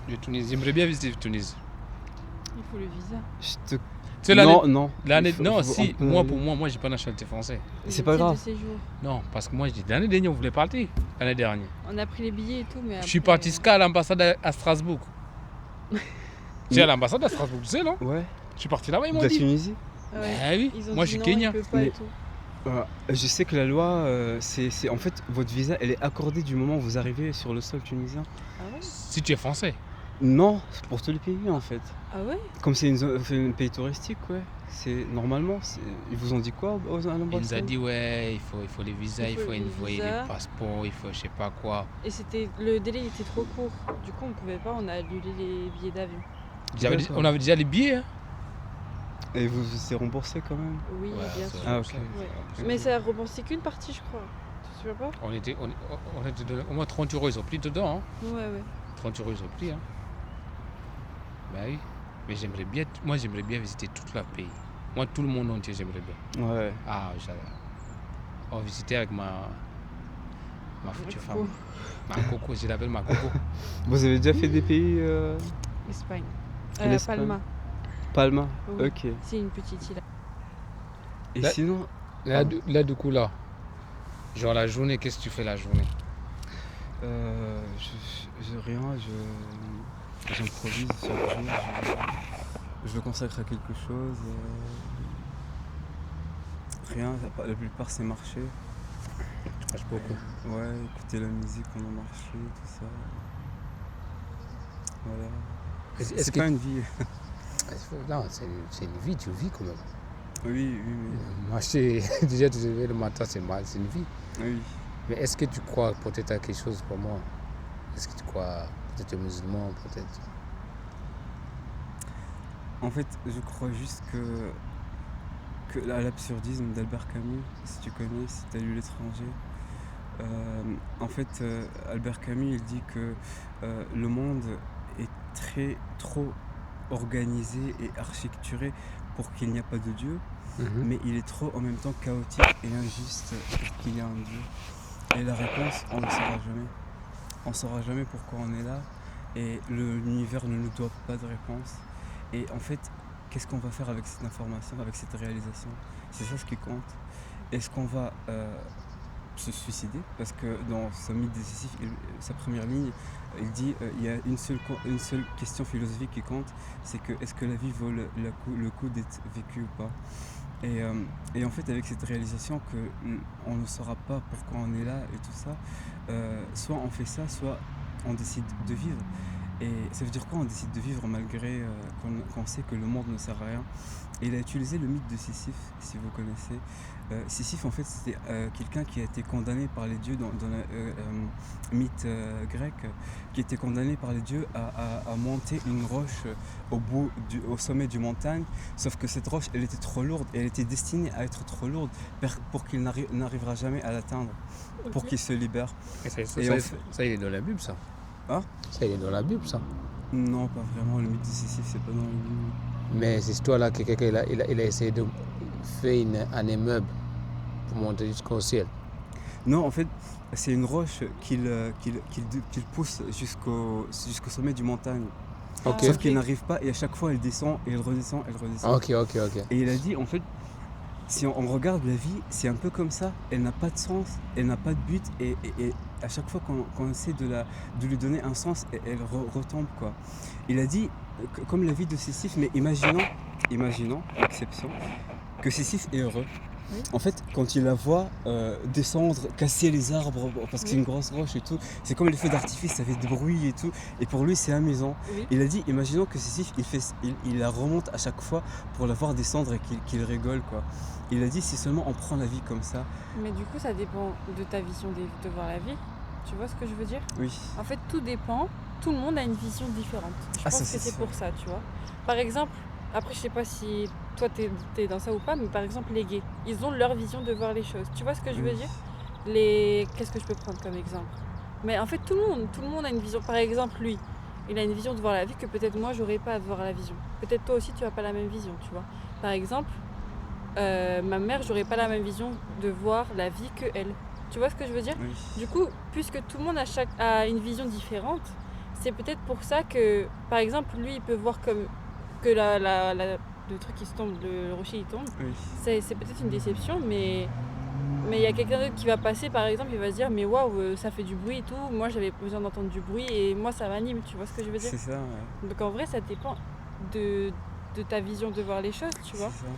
A: De Tunisie. J'aimerais bien visiter Tunis.
B: Il faut le visa.
C: Je te...
A: Tu sais, l'année.
C: Non.
A: L'année.
C: Il faut-
A: Non,
C: faut-
A: si.
C: on peut
A: Moi,
C: aller.
A: pour moi, j'ai pas nationalité française.
C: C'est
B: Le
C: pas
B: titre
C: grave.
B: de séjour.
A: Non, parce que moi, l'année dernière, on voulait partir. L'année dernière.
B: On a pris les billets et tout, mais
A: Je suis
B: après,
A: parti à l'ambassade à Strasbourg. C'est à l'ambassade à Strasbourg, tu sais, non?
C: Ouais.
A: Je suis parti là-bas, ils
C: De
A: m'ont
C: la
A: dit.
C: Tunisie.
B: Ah ouais.
A: Ah oui,
B: Ils ont
A: moi
B: dit
A: je suis
B: non,
A: kenyan.
B: il peut pas et
C: Mais-
B: tout.
C: Je sais que la loi, c'est en fait votre visa, elle est accordée du moment où vous arrivez sur le sol tunisien.
B: Ah ouais?
A: Si tu es français.
C: Non, c'est pour tous les pays en fait.
B: Ah ouais?
C: Comme c'est un pays touristique, ouais. C'est normalement. Ils vous ont dit quoi à
A: Il nous a
C: l'ambassade?
A: dit, ouais, il faut les visas, il faut
B: les
A: envoyer
B: visas.
A: les passeports, il faut je sais pas quoi.
B: Et le délai était trop court. Du coup, on pouvait pas, on a annulé les billets d'avion.
C: D'accord.
A: On avait déjà les billets. Hein.
C: Et vous vous êtes remboursé quand même?
B: Oui,
A: Ouais,
B: bien
A: c'est-
B: sûr.
C: Ah, ok.
B: Ouais. Mais ça a remboursé qu'une partie, je crois. Tu te souviens pas?
A: On était donné au moins 30 euros, ils ont pris dedans. Hein.
B: Ouais.
A: 30 euros, ils ont pris. Hein. Bah oui. Mais j'aimerais bien visiter tout le pays. Moi, tout le monde entier, j'aimerais bien.
C: Ouais.
A: Ah, j'adore. On va visiter avec ma future
B: Coco.
A: femme. Ma coco, je l'appelle ma coco.
C: Vous avez déjà fait des pays
B: Espagne.
C: L'Espagne.
B: Palma.
C: Palma?
B: Oui.
C: Ok.
B: C'est une petite île.
C: Et
A: Là-
C: sinon,
A: Là, du coup, là. Genre la journée, qu'est-ce que tu fais la journée?
C: rien, j'improvise chaque jour, je le consacre à quelque chose. Rien, la plupart c'est marcher.
A: Tu marches beaucoup.
C: Ouais, écouter la musique pendant marcher, tout ça. Voilà.
A: Est-ce
C: C'est
A: que-
C: pas une vie.
A: Non, c'est une vie, tu vis quand même.
C: Oui,
A: Marcher, déjà tu te réveilles le matin, c'est une vie.
C: oui.
A: Mais est-ce que tu crois peut-être à quelque chose pour moi? Est-ce que tu crois peut-être aux musulmans, peut-être?
C: En fait, je crois juste que à l'absurdisme d'Albert Camus, si tu connais, si tu as lu L'étranger, en fait, Albert Camus, il dit que le monde est trop organisé et architecturé pour qu'il n'y a pas de Dieu, mais il est trop en même temps chaotique et injuste pour qu'il y ait un Dieu. Et la réponse, on ne le saura jamais. On ne saura jamais pourquoi on est là et l'univers ne nous doit pas de réponse. Et en fait, qu'est-ce qu'on va faire avec cette information, avec cette réalisation? C'est ça ce qui compte. Est-ce qu'on va se suicider? Parce que dans ce mythe de Sisyphe, sa première ligne, il dit il y a une seule question philosophique qui compte, c'est que est-ce que la vie vaut le coup d'être vécue ou pas? Et en fait, avec cette réalisation qu'on ne saura pas pourquoi on est là et tout ça, soit on fait ça, soit on décide de vivre. Et ça veut dire quoi on décide de vivre malgré qu'on sait que le monde ne sert à rien? Et il a utilisé le mythe de Sisyphe, si vous connaissez. Sisyphe, en fait, c'était quelqu'un qui a été condamné par les dieux dans le mythe grec, qui était condamné par les dieux à monter une roche au sommet d'une montagne, sauf que cette roche, elle était trop lourde, et elle était destinée à être trop lourde pour qu'il n'arrivera jamais à l'atteindre, pour qu'il se libère.
A: Et ça, il est dans la Bible, ça.
C: Ah?
A: Ça, il est dans la Bible, ça.
C: Non, pas vraiment, le mythe de Sisyphe, c'est pas dans la Bible.
A: Mais cette histoire-là, que quelqu'un il a essayé de faire un immeuble pour monter jusqu'au ciel.
C: Non, en fait, c'est une roche qu'il pousse jusqu'au sommet du montagne.
A: Ok.
C: Sauf qu'il n'arrive pas et à chaque fois elle descend et elle redescend, elle redescond.
A: Ok.
C: Et il a dit, en fait, si on regarde la vie, c'est un peu comme ça. Elle n'a pas de sens, elle n'a pas de but et à chaque fois qu'on essaie de lui donner un sens, elle retombe, quoi. Il a dit, comme la vie de Sisyphe, mais imaginons, exception, que Sisyphe est heureux.
B: Oui.
C: En fait, quand il la voit descendre, casser les arbres, parce que c'est
B: Oui.
C: une grosse roche et tout, c'est comme les feux d'artifice, ça fait du bruit et tout, et pour lui c'est amusant.
B: Oui.
C: Il a dit, imaginons que Sisyphe, il la remonte à chaque fois pour la voir descendre et qu'il rigole, quoi. Il a dit, si seulement on prend la vie comme ça.
B: Mais du coup, ça dépend de ta vision de voir la vie. Tu vois ce que je veux dire?
C: Oui.
B: En fait, tout dépend. Tout le monde a une vision différente. Je pense
C: Ça,
B: que
C: c'est
B: c'est
C: sûr.
B: pour ça, tu vois. Par exemple, après, je sais pas si toi t'es dans ça ou pas, mais par exemple, les gays, ils ont leur vision de voir les choses. Tu vois ce que je veux
C: Oui.
B: dire? Qu'est-ce que je peux prendre comme exemple? Mais en fait, tout le monde a une vision. Par exemple, lui, il a une vision de voir la vie que peut-être moi, j'aurais pas à voir la vision. Peut-être toi aussi, tu as pas la même vision, tu vois. Par exemple, ma mère, j'aurais pas la même vision de voir la vie que elle. Tu vois ce que je veux dire?
C: Oui.
B: Du coup, puisque tout le monde a une vision différente, c'est peut-être pour ça que, par exemple, lui, il peut voir comme que le truc qui se tombe, le rocher il tombe.
C: Oui.
B: C'est peut-être une déception, mais il y a quelqu'un d'autre qui va passer, par exemple, il va se dire, mais waouh, ça fait du bruit et tout. Moi, j'avais besoin d'entendre du bruit et moi, ça m'anime. Tu vois ce que je veux dire?
C: C'est ça, ouais.
B: Donc en vrai, ça dépend de ta vision de voir les choses, tu vois.
C: C'est ça.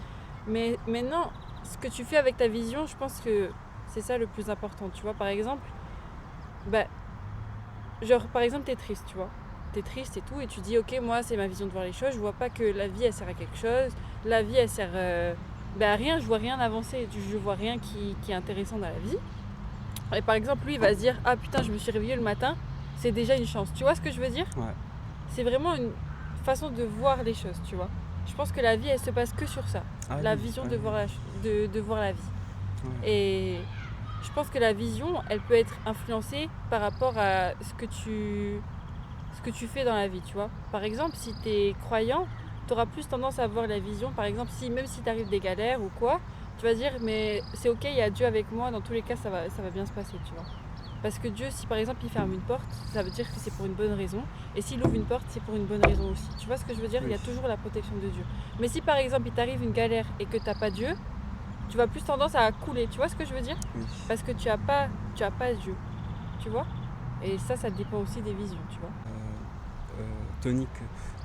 B: Mais maintenant, ce que tu fais avec ta vision, je pense que c'est ça le plus important, tu vois. Par exemple, par exemple, t'es triste, tu vois. T'es triste et tout, et tu dis, ok, moi, c'est ma vision de voir les choses. Je vois pas que la vie, elle sert à quelque chose. La vie, elle sert à rien. Je vois rien avancer. Je vois rien qui est intéressant dans la vie. Et par exemple, lui, il va se dire, ah putain, je me suis réveillé le matin. C'est déjà une chance. Tu vois ce que je veux dire?
C: Ouais.
B: C'est vraiment une façon de voir les choses, tu vois. Je pense que la vie, elle se base que sur ça.
C: Ah
B: La
C: oui,
B: vision
C: ouais.
B: de voir la vie.
C: Ouais.
B: Et je pense que la vision, elle peut être influencée par rapport à ce que tu fais dans la vie, tu vois. Par exemple, si tu es croyant, tu auras plus tendance à voir la vision. Par exemple, même si t'arrives des galères ou quoi, tu vas dire, mais c'est ok, il y a Dieu avec moi, dans tous les cas, ça va bien se passer, tu vois. Parce que Dieu, si par exemple il ferme une porte, ça veut dire que c'est pour une bonne raison. Et s'il ouvre une porte, c'est pour une bonne raison aussi. Tu vois ce que je veux dire?
C: Oui.
B: Il y a toujours la protection de Dieu. Mais si par exemple il t'arrive une galère et que t'as pas Dieu, tu vas plus tendance à couler. Tu vois ce que je veux dire?
C: Oui.
B: Parce que tu as pas Dieu. Tu vois? Et ça dépend aussi des visions, tu vois.
C: Tonique,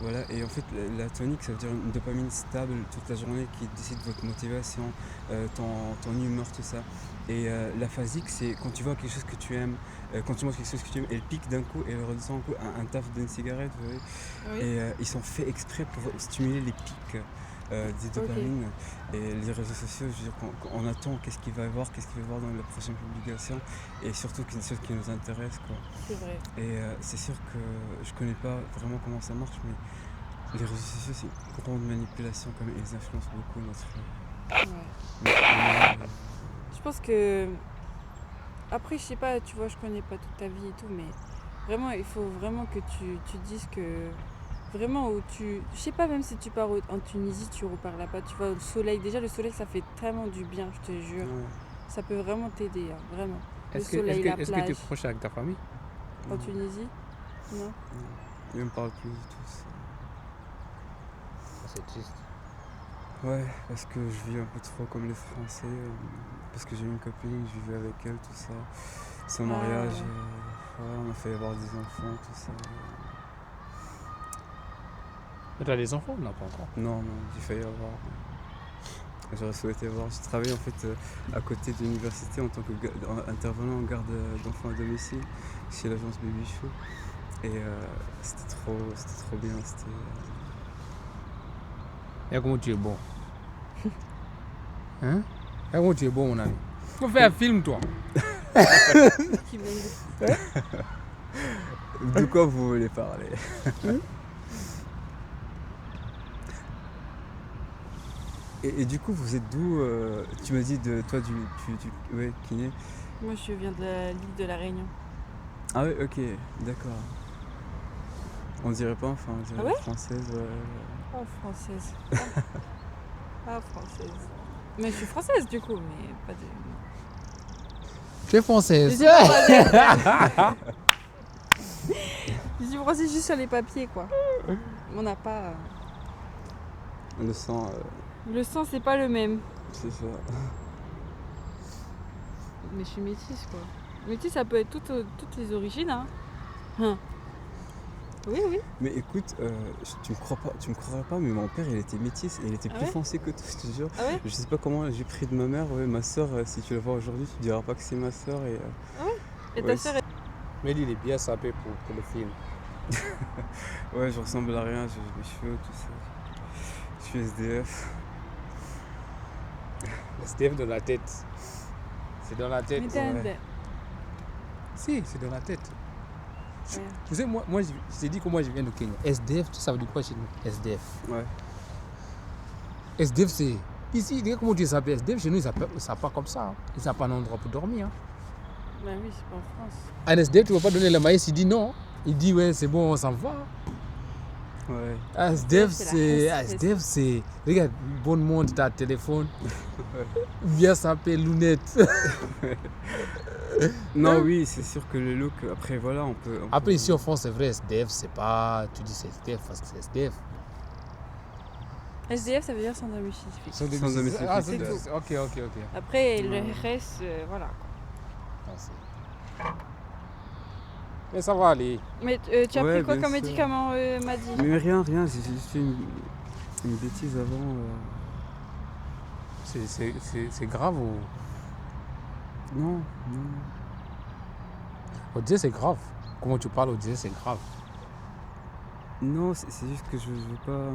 C: voilà. Et en fait, la tonique, ça veut dire une dopamine stable toute la journée qui décide de votre motivation, ton humeur, tout ça. Et la phasique, c'est quand tu vois quelque chose que tu aimes, quand tu manges quelque chose que tu aimes, elle pique d'un coup et elle redescend un coup, un taf d'une cigarette, vous voyez.
B: Oui.
C: Et ils sont faits exprès pour stimuler les pics. dit dopamine. Et les réseaux sociaux, je veux dire, on attend qu'est-ce qu'il va y avoir, qu'est-ce qu'il va y avoir dans la prochaine publication, et surtout quelque chose qui nous intéresse, quoi.
B: C'est vrai.
C: Et c'est sûr que je connais pas vraiment comment ça marche, mais les réseaux sociaux, c'est une grande manipulation, comme ils influencent beaucoup
B: Ouais.
C: notre
B: Je pense que. Après, je sais pas, tu vois, je connais pas toute ta vie et tout, mais vraiment, il faut vraiment que tu dises que. Vraiment, où tu. Je sais pas, même si tu pars en Tunisie, tu repars là-bas, tu vois, au soleil. Déjà, le soleil, ça fait tellement du bien, je te jure.
C: Ouais.
B: Ça peut vraiment t'aider, hein, vraiment. Le
A: Est-ce que
B: soleil, la
A: est-ce que tu es
B: plage.
A: proche avec ta famille?
B: En Tunisie? Non?
C: Ils me parlent plus du tout.
A: C'est triste.
C: Ouais, parce que je vis un peu trop comme les Français, parce que j'ai une copine, je vivais avec elle, tout ça. Son mariage, ouais, on a fait avoir des enfants, tout ça.
A: Tu as des enfants? Non, pas encore.
C: Non, j'ai failli avoir. J'aurais souhaité avoir. J'ai travaillé en fait à côté de l'université en tant qu'intervenant en garde d'enfants à domicile chez l'agence Baby Chou. Et c'était trop bien.
A: Et comment tu es bon? Hein? Et comment tu es bon, mon ami? Faut faire un film, toi.
B: Qui vient de-
C: De quoi vous voulez parler? Et du coup, vous êtes d'où? Tu m'as dit de toi ouais, kiné.
B: Moi, je viens de l'île de la Réunion.
C: Ah ouais, ok, d'accord. On dirait pas, enfin, on dirait
B: Ah ouais
C: française.
B: Oh, française. Ah, française. Mais je suis française, du coup, mais pas de.
A: Tu es française.
B: Je suis pas française. Je suis française juste sur les papiers, quoi. On n'a pas.
C: Le sang,
B: Le sang, c'est pas le même.
C: c'est ça.
B: Mais je suis métisse, quoi. Métisse, ça peut être toutes les origines, hein. Hein. Oui, oui.
C: Mais écoute, tu me croiras pas, mais mon père il était métis et il était
B: Ah
C: plus
B: ouais
C: foncé que toi, je te jure.
B: Ah ouais?
C: Je sais pas comment j'ai pris de ma mère, ouais, ma soeur, si tu la vois aujourd'hui, tu diras pas que c'est ma soeur.
B: Et
C: Ouais,
B: ta sœur,
A: Mais il est bien sapé pour le film.
C: Ouais, je ressemble à rien, j'ai mes cheveux, tout ça. Je suis SDF.
A: SDF dans la tête. C'est dans la tête.
B: Mais t'es un-
C: ouais.
A: Si, c'est dans la tête.
B: Ouais.
A: Vous savez, moi je t'ai dit que moi je viens de Kenya. SDF, ça veut dire quoi chez nous? SDF.
C: Ouais.
A: SDF, c'est. Ici, regarde comment tu s'appelles SDF. Chez nous, ils s'appellent pas comme ça. Hein. Ils n'ont pas un endroit pour dormir. Hein.
B: Bah oui, c'est pas en France.
A: Un SDF, tu ne vas pas donner le maïs, il dit non. Il dit ouais, c'est bon, on s'en va.
C: Ouais.
A: SDF,
B: c'est la
A: SDF, c'est. Regarde, bon monde, ta téléphone. Bien sapé, lunettes.
C: Non, oui, c'est sûr que le look, après voilà, on peut.
A: Après, ici en France, c'est vrai, SDF, c'est pas. Tu dis c'est SDF parce que c'est SDF.
B: SDF, ça veut dire sans domicile fixe.
C: Sans domicile
A: Ah,
B: fixe.
A: c'est ok.
B: Après, le
C: Ouais.
B: reste, voilà.
A: Merci. Mais ça va aller.
B: Mais tu as
C: Ouais,
B: pris quoi
C: bien
B: comme
C: sûr.
B: médicament, m'a dit?
C: Mais rien, j'ai juste fait une bêtise avant.
A: C'est grave ou.
C: Non.
A: On disait c'est grave. Comment tu parles, on disait c'est grave.
C: Non, c'est juste que je veux pas